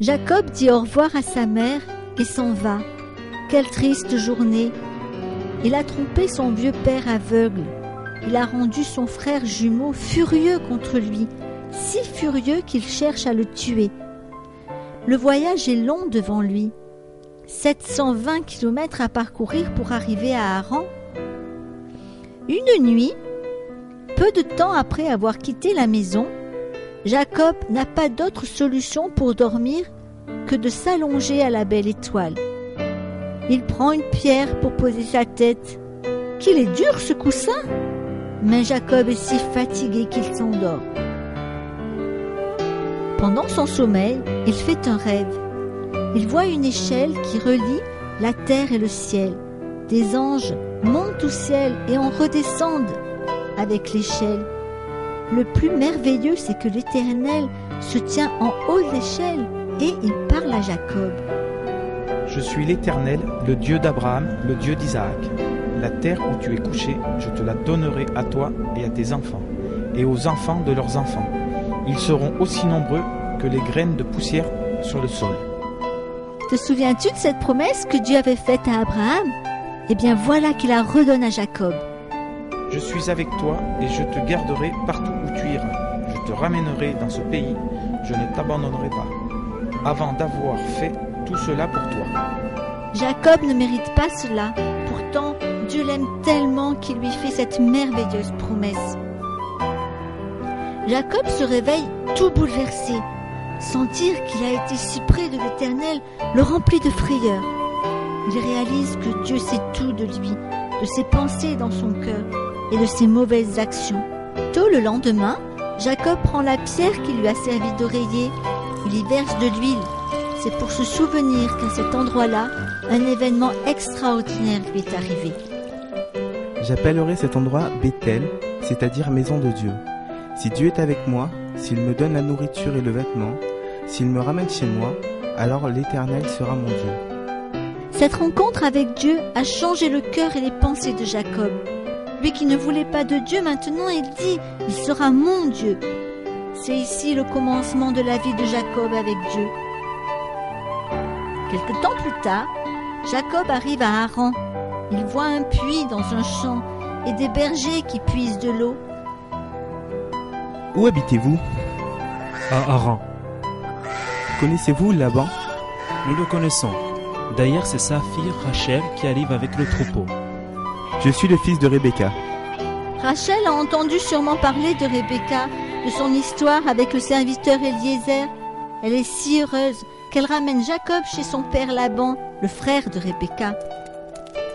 Jacob dit au revoir à sa mère et s'en va. Quelle triste journée! Il a trompé son vieux père aveugle. Il a rendu son frère jumeau furieux contre lui, si furieux qu'il cherche à le tuer. Le voyage est long devant lui. 720 kilomètres à parcourir pour arriver à Haran. Une nuit, peu de temps après avoir quitté la maison, Jacob n'a pas d'autre solution pour dormir que de s'allonger à la belle étoile. Il prend une pierre pour poser sa tête. Qu'il est dur ce coussin! Mais Jacob est si fatigué qu'il s'endort. Pendant son sommeil, il fait un rêve. Il voit une échelle qui relie la terre et le ciel. Des anges montent au ciel et en redescendent avec l'échelle. Le plus merveilleux, c'est que l'Éternel se tient en haut de l'échelle et il parle à Jacob. Je suis l'Éternel, le Dieu d'Abraham, le Dieu d'Isaac. La terre où tu es couché, je te la donnerai à toi et à tes enfants, et aux enfants de leurs enfants. Ils seront aussi nombreux que les graines de poussière sur le sol. Te souviens-tu de cette promesse que Dieu avait faite à Abraham? Eh bien voilà qu'il la redonne à Jacob. Je suis avec toi et je te garderai partout où tu iras. Je te ramènerai dans ce pays, je ne t'abandonnerai pas, avant d'avoir fait tout cela pour toi. Jacob ne mérite pas cela. Pourtant, Dieu l'aime tellement qu'il lui fait cette merveilleuse promesse. Jacob se réveille tout bouleversé. Sentir qu'il a été si près de l'Éternel le remplit de frayeur. Il réalise que Dieu sait tout de lui, de ses pensées dans son cœur et de ses mauvaises actions. Tôt le lendemain, Jacob prend la pierre qui lui a servi d'oreiller. Il y verse de l'huile. C'est pour se souvenir qu'à cet endroit-là, un événement extraordinaire lui est arrivé. J'appellerai cet endroit Béthel, c'est-à-dire maison de Dieu. Si Dieu est avec moi, s'il me donne la nourriture et le vêtement, s'il me ramène chez moi, alors l'Éternel sera mon Dieu. Cette rencontre avec Dieu a changé le cœur et les pensées de Jacob. Lui qui ne voulait pas de Dieu, maintenant il dit « Il sera mon Dieu ». C'est ici le commencement de la vie de Jacob avec Dieu. Quelque temps plus tard, Jacob arrive à Haran. Il voit un puits dans un champ et des bergers qui puisent de l'eau. Où habitez-vous? À Haran. Connaissez-vous Laban? Nous le connaissons. D'ailleurs, c'est sa fille Rachel qui arrive avec le troupeau. Je suis le fils de Rebecca. Rachel a entendu sûrement parler de Rebecca, de son histoire avec le serviteur Eliezer. Elle est si heureuse qu'elle ramène Jacob chez son père Laban, le frère de Rebecca.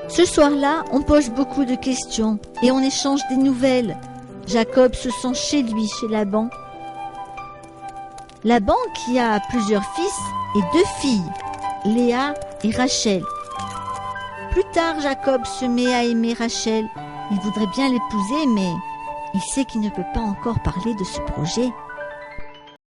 Ce soir-là, on pose beaucoup de questions et on échange des nouvelles. Jacob se sent chez lui, chez Laban. Laban qui a plusieurs fils et 2 filles, Léa et Rachel. Plus tard, Jacob se met à aimer Rachel. Il voudrait bien l'épouser, mais il sait qu'il ne peut pas encore parler de ce projet.